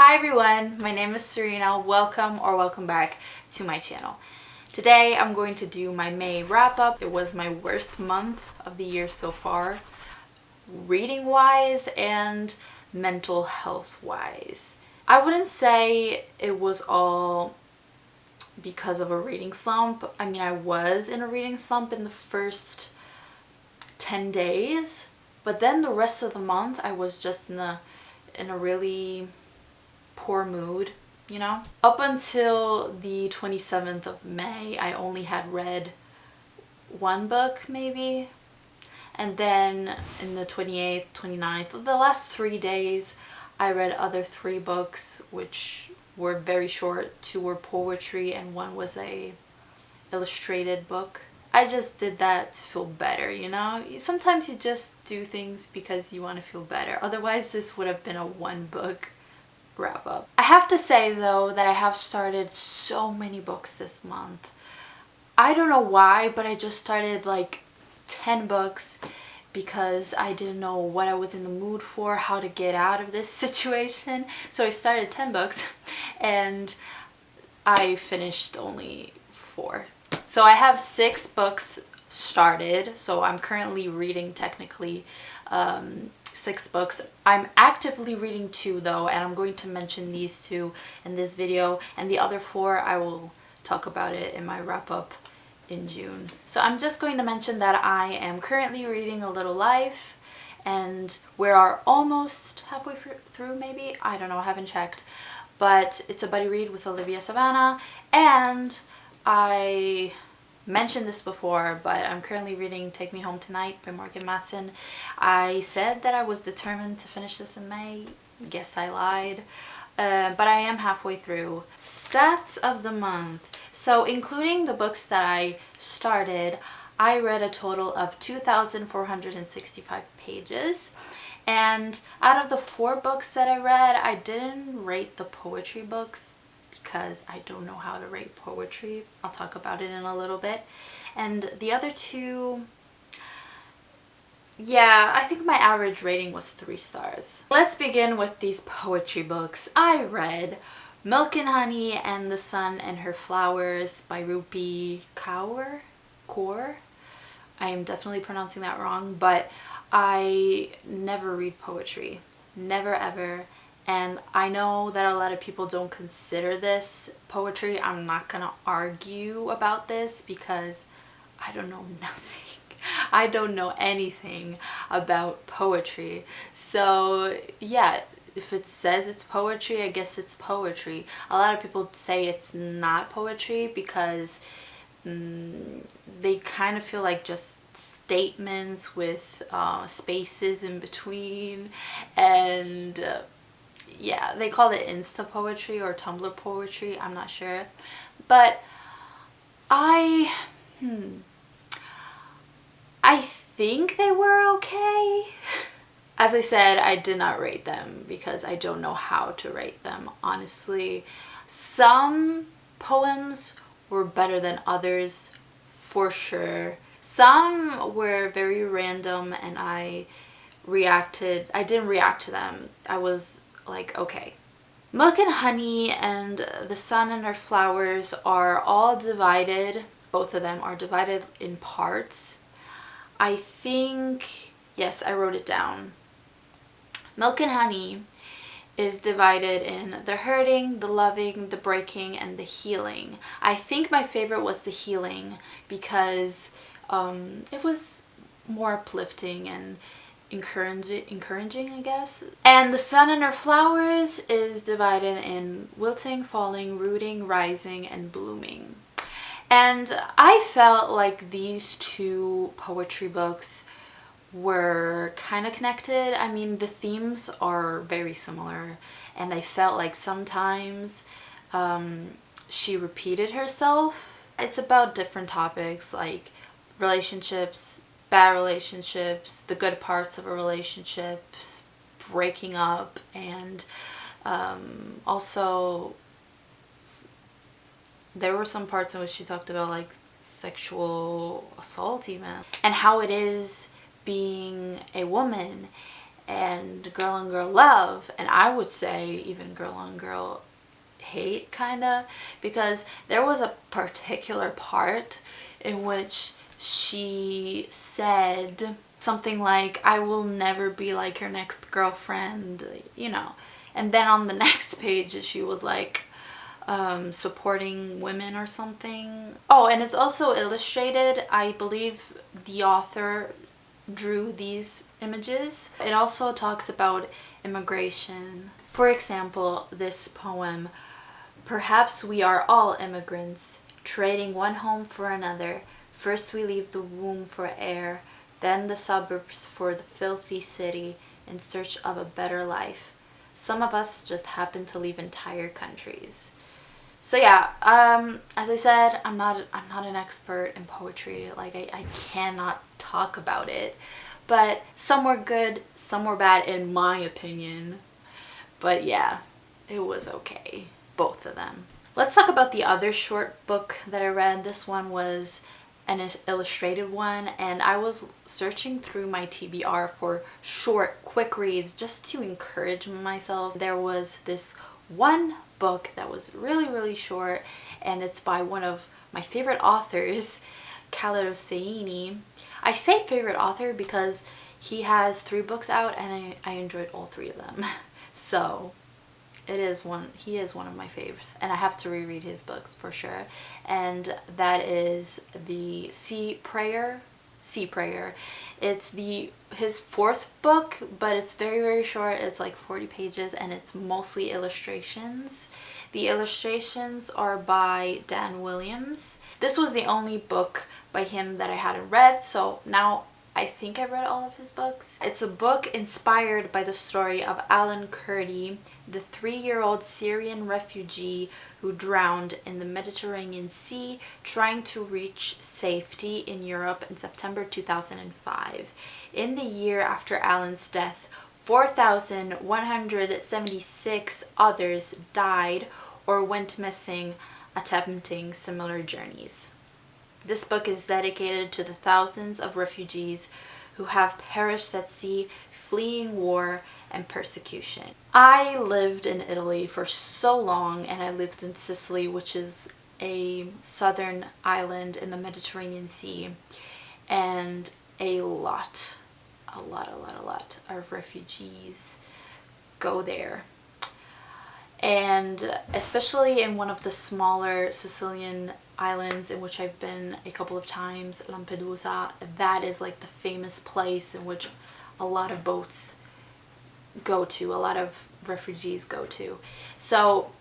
Hi everyone, my name is Serena. Welcome back to my channel. Today I'm going to do my May wrap-up. It was my worst month of the year so far, reading wise and mental health wise. I wouldn't say it was all because of a reading slump. I mean, I was in a reading slump in the first 10 days, but then the rest of the month I was just in a really poor mood, you know? Up until the 27th of May, I only had read one book maybe. And then in the 28th, 29th, the last 3 days, I read other 3 books, which were very short. 2 were poetry and 1 was a illustrated book. I just did that to feel better, you know? Sometimes you just do things because you want to feel better. Otherwise, this would have been a 1 book wrap up. I have to say though that I have started so many books this month. I don't know why, but I just started like 10 books because I didn't know what I was in the mood for, how to get out of this situation. So I started 10 books and I finished only 4. So I have 6 books started. So I'm currently reading technically 6 books. I'm actively reading 2 though, and I'm going to mention these 2 in this video, and the other 4 I will talk about it in my wrap-up in June. So I'm just going to mention that I am currently reading A Little Life, and we are almost halfway through maybe? I don't know, I haven't checked. But it's a buddy read with Olivia Savannah, and I mentioned this before, but I'm currently reading Take Me Home Tonight by Morgan Matson. I said that I was determined to finish this in May. Guess I lied. But I am halfway through. Stats of the month. So including the books that I started, I read a total of 2,465 pages. And out of the 4 books that I read, I didn't rate the poetry books because I don't know how to rate poetry. I'll talk about it in a little bit. And the other 2, yeah, I think my average rating was 3 stars. Let's begin with these poetry books. I read Milk and Honey and the Sun and Her Flowers by Rupi Kaur. I am definitely pronouncing that wrong, but I never read poetry. Never ever. And I know that a lot of people don't consider this poetry. I'm not gonna argue about this because I don't know nothing. I don't know anything about poetry. So yeah, if it says it's poetry, I guess it's poetry. A lot of people say it's not poetry because they kind of feel like just statements with spaces in between, and yeah, they call it Insta poetry or Tumblr poetry, I'm not sure. But I think they were okay. As I said, I did not rate them because I don't know how to rate them, honestly. Some poems were better than others, for sure. Some were very random and I didn't react to them. I was like, okay. Milk and Honey and The Sun and Her Flowers are all divided. Both of them are divided in parts. I think, yes, I wrote it down. Milk and Honey is divided in the hurting, the loving, the breaking, and the healing. I think my favorite was the healing because it was more uplifting and encouraging, I guess. And The Sun and Her Flowers is divided in wilting, falling, rooting, rising, and blooming. And I felt like these 2 poetry books were kind of connected. I mean, the themes are very similar, and I felt like sometimes she repeated herself. It's about different topics like relationships, bad relationships, the good parts of a relationship, breaking up, and also there were some parts in which she talked about like sexual assault even, and how it is being a woman and girl on girl love, and I would say even girl on girl hate, kinda, because there was a particular part in which she said something like, I will never be like your next girlfriend, you know. And then on the next page she was like, supporting women or something. Oh, and it's also illustrated. I believe the author drew these images. It also talks about immigration. For example, this poem, perhaps we are all immigrants, trading one home for another. First we leave the womb for air, then the suburbs for the filthy city in search of a better life. Some of us just happen to leave entire countries. So yeah, as I said, I'm not an expert in poetry. Like, I cannot talk about it. But some were good, some were bad in my opinion. But yeah, it was okay. Both of them. Let's talk about the other short book that I read. This one was an illustrated one, and I was searching through my TBR for short, quick reads just to encourage myself. There was this one book that was really short, and it's by one of my favorite authors, Khaled Hosseini. I say favorite author because he has 3 books out, and I enjoyed all 3 of them. So he is one of my faves, and I have to reread his books for sure. And that is the Sea Prayer. It's his 4th book, but it's very short. It's like 40 pages, and it's mostly illustrations. The illustrations are by Dan Williams. This was the only book by him that I hadn't read, so now I think I read all of his books. It's a book inspired by the story of Alan Kurdi, the 3-year-old Syrian refugee who drowned in the Mediterranean Sea trying to reach safety in Europe in September 2005. In the year after Alan's death, 4,176 others died or went missing attempting similar journeys. This book is dedicated to the thousands of refugees who have perished at sea fleeing war and persecution. I lived in Italy for so long, and I lived in Sicily, which is a southern island in the Mediterranean Sea, and a lot of refugees go there. And especially in one of the smaller Sicilian islands in which I've been a couple of times, Lampedusa, that is like the famous place in which a lot of boats go to, a lot of refugees go to. So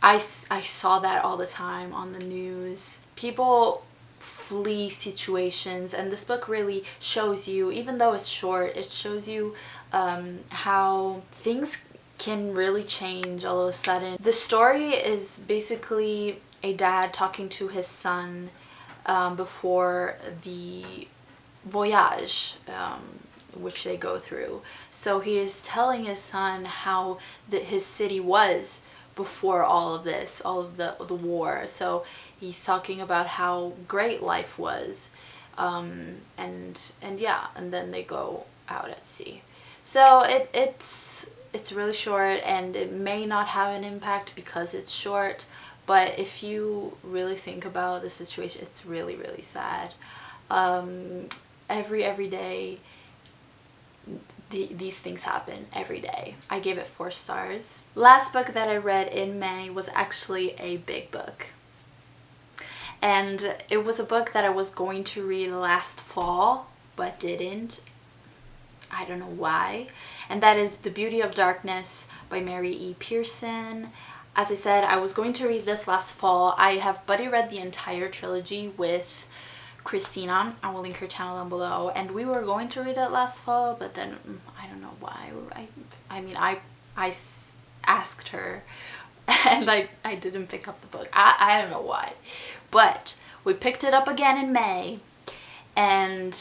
I saw that all the time on the news. People flee situations, and this book really shows you, even though it's short, it shows you how things can really change all of a sudden. The story is basically a dad talking to his son before the voyage which they go through. So he is telling his son how his city was before all of this, all of the war. So he's talking about how great life was, and yeah, and then they go out at sea. So it's really short, and it may not have an impact because it's short, but if you really think about the situation, it's really sad. Every day these things happen every day. I gave it 4 stars. Last book that I read in May was actually a big book, and it was a book that I was going to read last fall but didn't. I don't know why. And that is The Beauty of Darkness by Mary E. Pearson. As I said, I was going to read this last fall. I have buddy read the entire trilogy with Christina. I will link her channel down below. And we were going to read it last fall, but then I don't know why. I asked her and I didn't pick up the book. I don't know why. But we picked it up again in May, and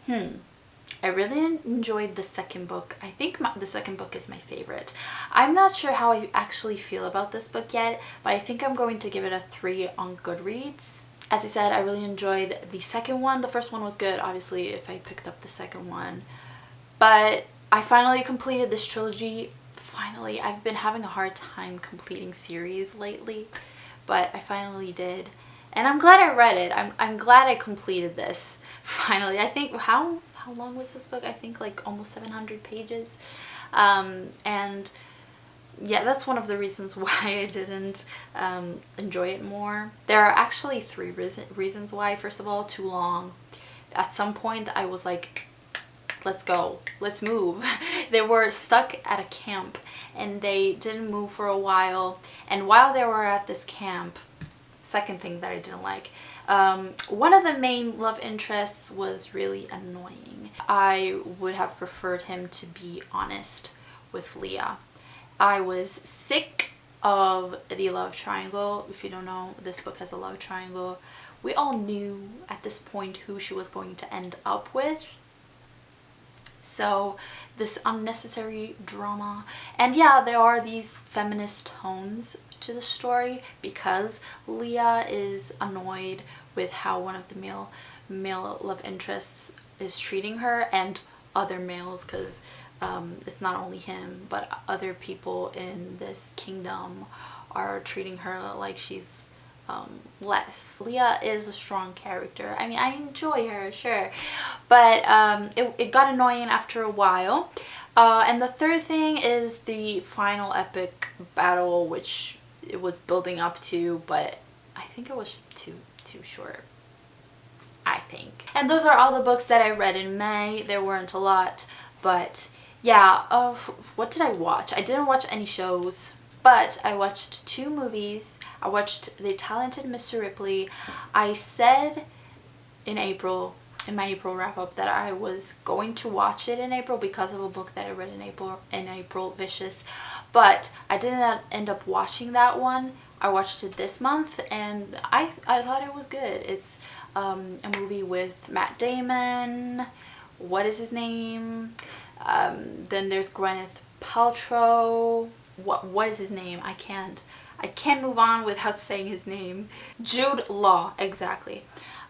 I really enjoyed the second book. I think the second book is my favorite. I'm not sure how I actually feel about this book yet, but I think I'm going to give it a 3 on Goodreads. As I said, I really enjoyed the second one. The first one was good, obviously, if I picked up the second one. But I finally completed this trilogy. Finally, I've been having a hard time completing series lately, but I finally did. And I'm glad I read it. I'm glad I completed this. Finally. I think, how long was this book? I think like almost 700 pages. And yeah, that's one of the reasons why I didn't enjoy it more. There are actually three reasons why. First of all, too long. At some point I was like, let's go, let's move. They were stuck at a camp and they didn't move for a while. And while they were at this camp, second thing that I didn't like, one of the main love interests was really annoying. I would have preferred him to be honest with Leah. I was sick of the love triangle. If you don't know, this book has a love triangle. We all knew at this point who she was going to end up with. So this unnecessary drama. And yeah, there are these feminist tones to the story because Leah is annoyed with how one of the male love interests is treating her, and other males, because it's not only him but other people in this kingdom are treating her like she's less. Leah is a strong character. I mean, I enjoy her, sure, but it got annoying after a while. And the third thing is the final epic battle, which it was building up to, but I think it was too short, I think. And those are all the books that I read in May. There weren't a lot, but yeah. What did I watch? I didn't watch any shows, but I watched 2 movies. I watched The Talented Mr. Ripley. I said in April, in my April wrap-up, that I was going to watch it in April because of a book that I read in April, Vicious, but I didn't end up watching that one. I watched it this month and I thought it was good. It's a movie with Matt Damon. What is his name? Then there's Gwyneth Paltrow. What is his name? I can't move on without saying his name. Jude Law, exactly.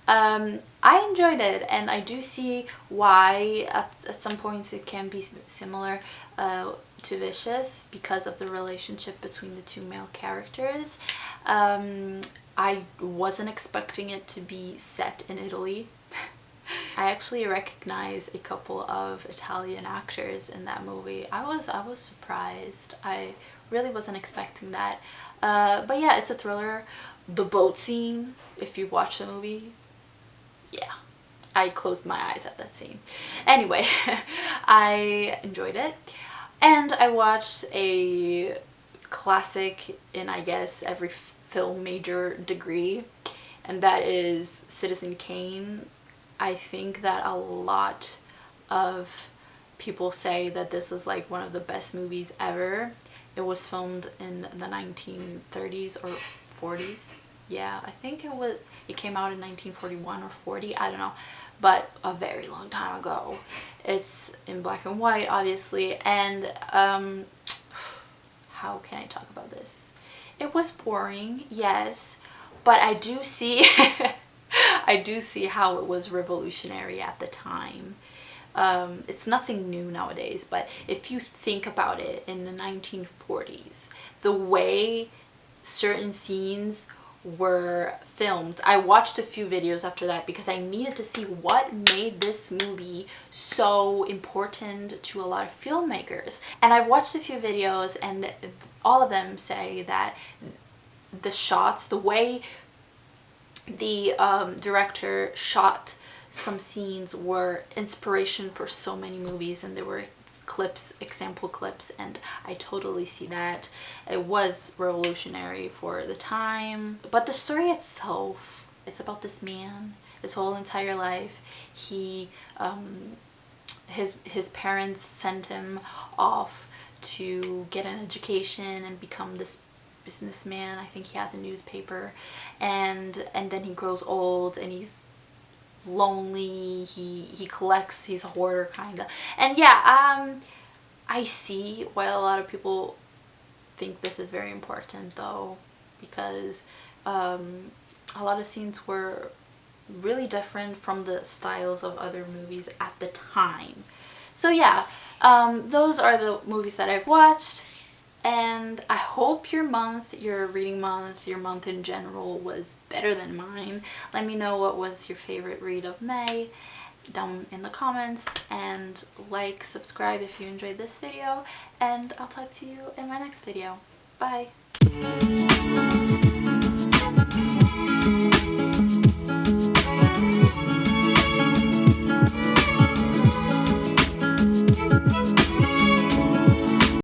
I enjoyed it, and I do see why at some points it can be similar to Vicious because of the relationship between the 2 male characters. I wasn't expecting it to be set in Italy. I actually recognize a couple of Italian actors in that movie. I was surprised. I really wasn't expecting that. But yeah, it's a thriller. The boat scene, if you've watched the movie, yeah, I closed my eyes at that scene. Anyway, I enjoyed it. And I watched a classic in, I guess, every film major degree, and that is Citizen Kane. I think that a lot of people say that this is like one of the best movies ever. It was filmed in the 1930s or 40s. Yeah, I think it came out in 1941 or 40, I don't know, but a very long time ago. It's in black and white, obviously, and how can I talk about this? It was boring, yes, but I do see I do see how it was revolutionary at the time. It's nothing new nowadays, but if you think about it, in the 1940s, the way certain scenes were filmed, I watched a few videos after that because I needed to see what made this movie so important to a lot of filmmakers. And I've watched a few videos and all of them say that the shots, the way the director shot some scenes were inspiration for so many movies, and there were clips, example clips, and I totally see that. It was revolutionary for the time. But the story itself, it's about this man, his whole entire life. He his parents sent him off to get an education and become this businessman. I think he has a newspaper, and then he grows old and he's lonely. He collects, he's a hoarder kind of. And yeah, I see why a lot of people think this is very important though, because a lot of scenes were really different from the styles of other movies at the time. So yeah, those are the movies that I've watched, and I hope your month, your reading month, your month in general was better than mine. Let me know what was your favorite read of May down in the comments, and like, subscribe if you enjoyed this video, and I'll talk to you in my next video. Bye!